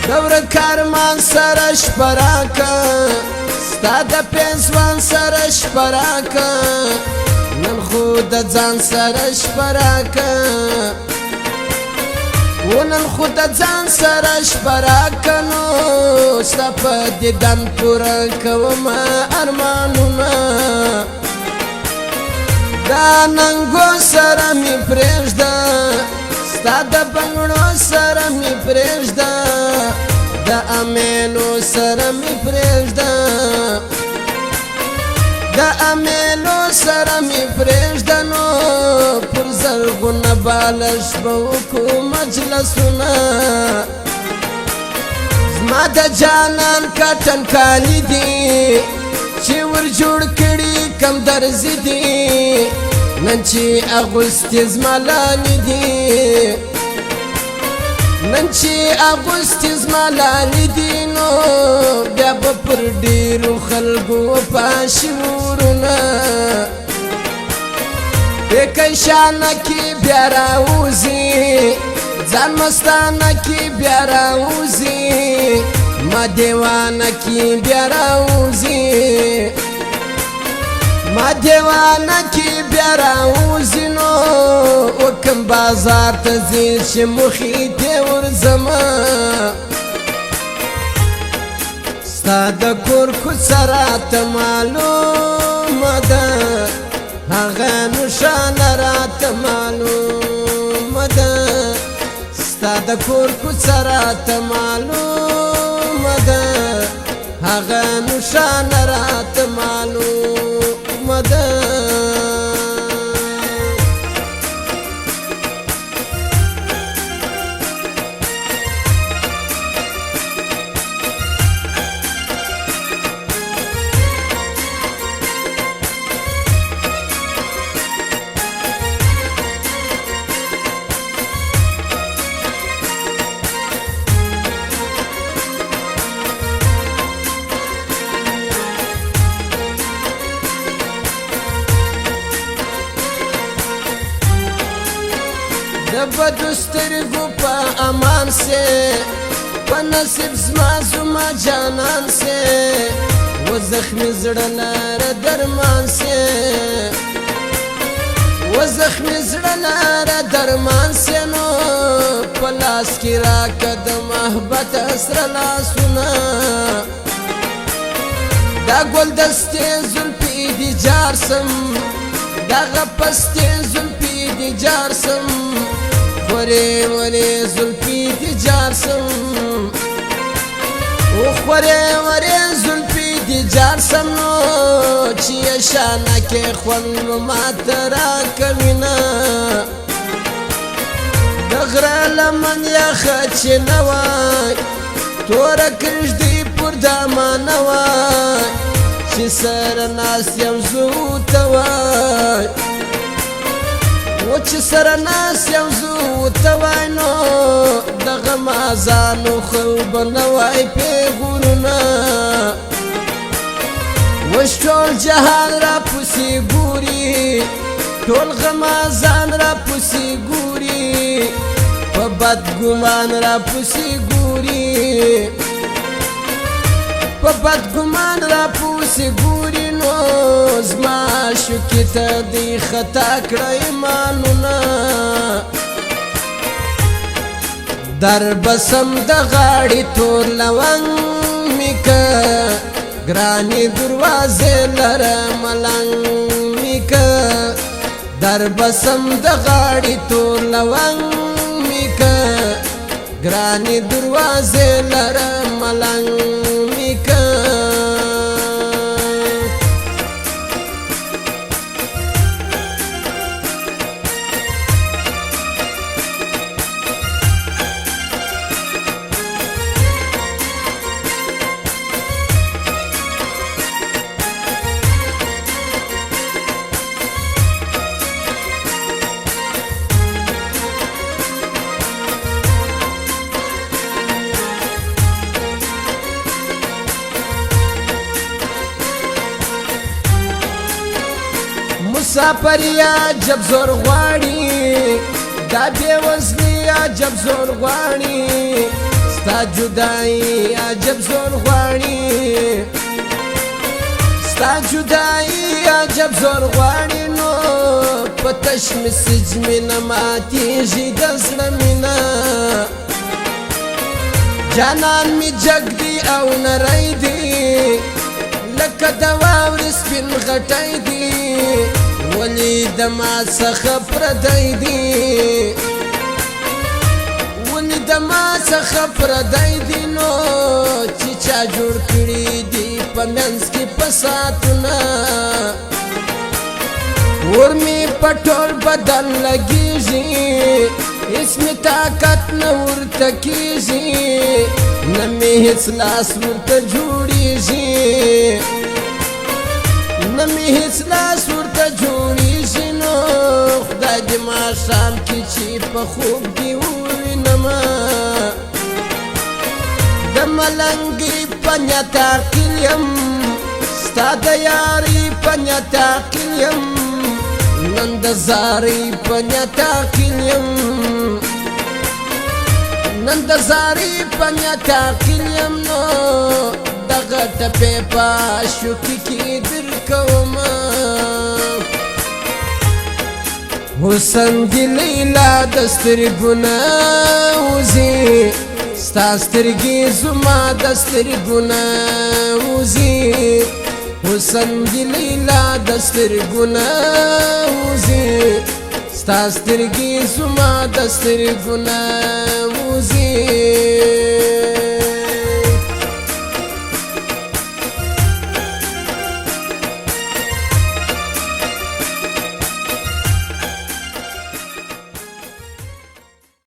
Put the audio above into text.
دور کارمان سره شپه راکه ستا د پنځوان سره شپه راکه نن خو د ځان سره شپه راکه نن خو د ځان سره شپه راکه نو ستا په دیدن پوره کومه ارمانونه دا ننګو سره مې پرېږده ستا د بنګړو سره مې پرېږده د امیلو سره مې پرېږده د امیلو سره مې پرېږده نو پر زرغونه بالش به وکړو مجلسونه زما د جانان کټن کالي دي چې ور جوړ کړي کم درزي دي نن چې اغوستې زما لالې دي نن چې اغوستې زما لالې دي نو بیا به پر ډېرو خلکو پاشي ورونه پیکی شانه کې بیا راوځي ځان مستانه کې بیا راوځي ما دیوانه کې بیا راوځي ما دیوانه کې بیا راوځي نو وکم بازار ته ځي چې مخې ته ورځمه ستا د کور کوڅه راته معلومه ده هغه نښانه راته معلومه ده ستا د کور کوڅه راته معلومه ده هغه نښانه راته معلومه ده د بدو سترګو په امان سي په نصیب زما زما جانان سي و زخمي زړه لاره درمان سي و زخمي زړه لاره درمان سي نو په لاس کې راکه د محبت سره لاسونه دا ګل دستې زلفې دي جار سم دغه پستې زلفې دي جار سم خورې ورې زلفې دي جار سم خورې ورې زلفې دي جار سم نو چې شانه کې خوند ماته راکوینه د غره لمن یخه چې نه وای توره کږدۍ پر دامانه وای چې سره ناست یم زه ورته وای و چې سره ناست یم زه ورته وای نو دغه مازانو خو به نه وای پیغورونه اوس ټول جهان راپسې ګوري ټول غمازان راپسې ګوري په بد ګمان راپسې ګوري په بد ګمان راپسې ګوري نو زما شوکې ته دې خطا کړه ایمانونه در بسم د غاړې تور لونګ مې که ګرانې دروازې لره ملنګ مې که در بسم د غاړې تور لونګ مې که ګرانې دروازې لره ملنګ مې که مسافر یا جب زور غواړي دا بې وزلي یا جب زور غواړي ستا جدائی عجب زور غواړي ستا جدائی عجب زور غواړي نو په تش مسج مې نه ماتېږي د زړه مینه جانان می جگ دی او نری دی لکه د واورې سپین غټی دی ولې د ما څخه پردی دی ولې د ما څخه پردی دی نو چې چا جوړ کړي دي په منځ کې فسادونه ور مې په ټول بدن لګېږي هیڅ مې طاقت نه ورته کېږي نه مې هیڅ لاس ورته جوړېږي نه مې هیڅ لاس ورته جوړېږي نو خدای دې ماښام کې چې په خوب دې ووینمه د ملنګې په نیت عاقل یم ستا د یارۍ په نیت عاقل یم نن د زارۍ په نیت عاقل یم نن د زارۍ په نیت عاقل یم نو دغه ټپې په عاشقۍ کې درکومه حسن دې لیلا د سترګو نه وځي ستا سترګې زما د سترګو نه وځي حسن دې لیلا د سترګو نه وځي ستا سترګې زما د سترګو نه وځي